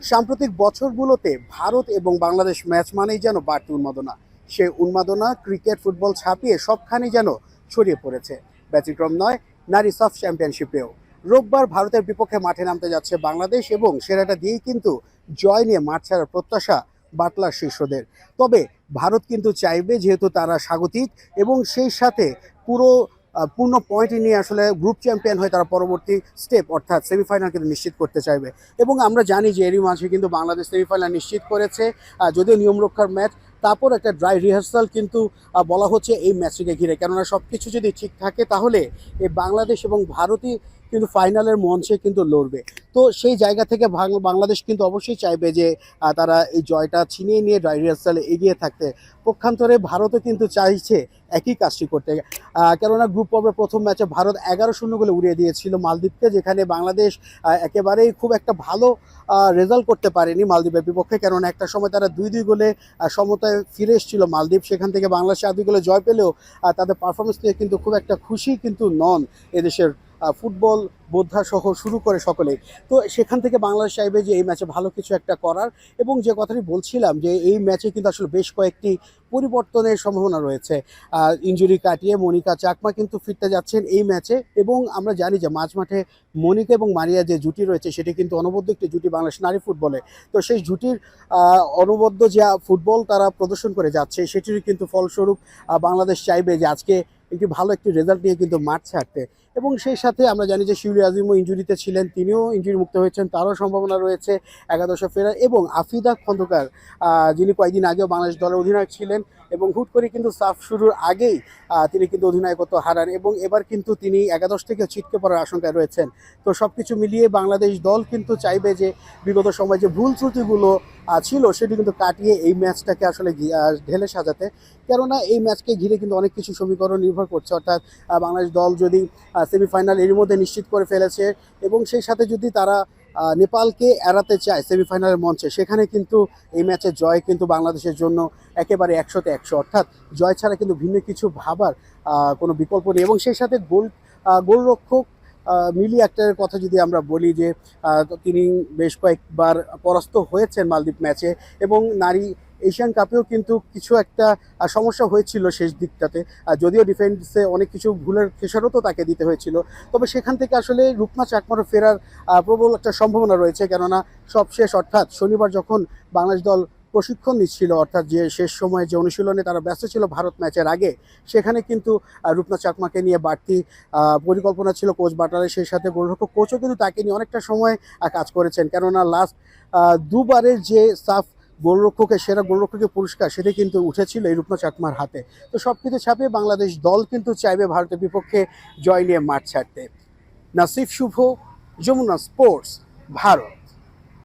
সাম্প্রতিক বছরগুলোতে ভারত এবং বাংলাদেশ ম্যাচ মানেই যেন বাড়তি উন্মাদনা। সেই উন্মাদনা ক্রিকেট ফুটবল ছাপিয়ে সবখানেই যেন ছড়িয়ে পড়েছে। ব্যতিক্রম নয় নারী সাফ চ্যাম্পিয়নশিপেও। রোববার ভারতের বিপক্ষে মাঠে নামতে যাচ্ছে বাংলাদেশ এবং সেরাটা দিয়েই কিন্তু জয় নিয়ে মাঠ ছাড়ার প্রত্যাশা বাটলার শীর্ষদের। তবে ভারত কিন্তু চাইবে, যেহেতু তারা স্বাগতিক এবং সেই সাথে পুরো পূর্ণ পয়েন্ট নিয়ে আসলে গ্রুপ চ্যাম্পিয়ন হয়ে তারা পরবর্তী স্টেপ অর্থাৎ সেমিফাইনাল কিন্তু নিশ্চিত করতে চাইবে। এবং আমরা জানি যে এরই মাঝে কিন্তু বাংলাদেশ সেমিফাইনাল নিশ্চিত করেছে, যদিও নিয়ম রক্ষার ম্যাচ। তারপর একটা ড্রাই রিহার্সাল কিন্তু বলা হচ্ছে এই ম্যাচটিকে ঘিরে, কেননা সব কিছু যদি ঠিক থাকে তাহলে এই বাংলাদেশ এবং ভারতই কিন্তু ফাইনালের মঞ্চে কিন্তু লড়বে। তো সেই জায়গা থেকে বাংলাদেশ কিন্তু অবশ্যই চাইবে যে তারা এই জয়টা ছিনিয়ে নিয়ে ড্রাই রিহার্সালে এগিয়ে থাকতে। পক্ষান্তরে ভারতও কিন্তু চাইছে একই কাজটি করতে, কেননা গ্রুপ পর্বের প্রথম ম্যাচে ভারত 11-0 গোলে উড়িয়ে দিয়েছিল মালদ্বীপকে, যেখানে বাংলাদেশ একেবারেই খুব একটা ভালো রেজাল্ট করতে পারেনি মালদ্বীপের বিপক্ষে, কেননা একটা সময় তারা 2-2 গোলে সমতায় ফিরে এসেছিল মালদ্বীপ। সেখান থেকে বাংলাদেশ 4-2 গোলে জয় পেলেও তাদের পারফরমেন্স নিয়ে কিন্তু খুব একটা খুশি কিন্তু নন এদেশের ফুটবল বোদ্ধা সহ শুরু করে সকলেই। তো সেখান থেকে বাংলাদেশ চাইবে যে এই ম্যাচে ভালো কিছু একটা করার, এবং যে কথাটি বলছিলাম যে এই ম্যাচে কিন্তু আসলে বেশ কয়েকটি পরিবর্তনের সম্ভাবনা রয়েছে। ইনজুরি কাটিয়ে মনিকা চাকমা কিন্তু ফিরতে যাচ্ছেন এই ম্যাচে, এবং আমরা জানি যে মাঝমাঠে মনিকা এবং মারিয়া যে জুটি রয়েছে সেটি কিন্তু অনবদ্য একটি জুটি বাংলাদেশ নারী ফুটবলে। তো সেই জুটির অনবদ্য যে ফুটবল তারা প্রদর্শন করে যাচ্ছে সেটির কিন্তু ফলস্বরূপ বাংলাদেশ চাইবে যে আজকে ভালো একটি রেজাল্ট নিয়ে কিন্তু মাঠ ছাড়তে। এবং সেই সাথে আমরা জানি যে শিউরি আজিমও ইনজুরিতে ছিলেন, তিনিও ইনজুরি মুক্ত হয়েছেন, তারও সম্ভাবনা রয়েছে একাদশে ফেরার। এবং আফিদা খন্দকার, যিনি কয়েকদিন আগেও বাংলাদেশ দলের অধিনায়ক ছিলেন এবং হুট করে কিন্তু সাফ শুরুর আগেই তিনি কিন্তু অধিনায়কত্ব হারান, এবং এবার কিন্তু তিনি একাদশ থেকে ছিটকে পড়ার আশঙ্কায় রয়েছেন। তো সব কিছু মিলিয়ে বাংলাদেশ দল কিন্তু চাইবে যে বিগত সময় যে ভুল ত্রুটিগুলো ছিল সেটি কিন্তু কাটিয়ে এই ম্যাচটাকে আসলে ঢেলে সাজাতে। কেননা এই ম্যাচকে ঘিরে কিন্তু অনেক কিছু সমীকরণ নির্ভর করছে, অর্থাৎ বাংলাদেশ দল যদি সেমিফাইনাল এর মধ্যে নিশ্চিত করে ফেলেছে এবং সেই সাথে যদি তারা নেপালকে এড়াতে চায় সেমিফাইনালের মঞ্চে, সেখানে কিন্তু এই ম্যাচের জয় কিন্তু বাংলাদেশের জন্য একেবারে 100তে 100, অর্থাৎ জয় ছাড়া কিন্তু ভিন্ন কিছু ভাবার কোনো বিকল্প নেই। এবং সেই সাথে গোলরক্ষক মিলি আক্তারের কথা যদি আমরা বলি যে তিনি বেশ কয়েকবার পরাস্ত হয়েছেন মালদ্বীপ ম্যাচে, এবং নারী এশিয়ান কাপেও কিন্তু কিছু একটা সমস্যা হয়েছিল শেষ দিকটাতে, যদিও ডিফেন্সে অনেক কিছু ভুলের খেসারতও তাকে দিতে হয়েছিল। তবে সেখান থেকে আসলে রুপনা চাকমারও ফেরার প্রবল একটা সম্ভাবনা রয়েছে, কেননা সবশেষ অর্থাৎ শনিবার যখন বাংলাদেশ দল প্রশিক্ষণ নিচ্ছিল, অর্থাৎ যে শেষ সময়ে যে অনুশীলনে তারা ব্যস্ত ছিল ভারত ম্যাচের আগে, সেখানে কিন্তু রুপনা চাকমাকে নিয়ে বাড়তি পরিকল্পনা ছিল কোচ বাটলারের। সেই সাথে গোলরক্ষক কোচও কিন্তু তাকে নিয়ে অনেকটা সময় কাজ করেছেন, কেননা লাস্ট দুবারের যে সাফ গোলরক্ষকের সেরা গোলরক্ষকের পুরস্কার সেটি কিন্তু উঠেছিল এই রুপনা চাকমার হাতে। তো সব কিছু ছাপিয়ে বাংলাদেশ দল কিন্তু চাইবে ভারতের বিপক্ষে জয় নিয়ে মাঠ ছাড়তে। নাসিফ শুভ, যমুনা স্পোর্টস, ভারত।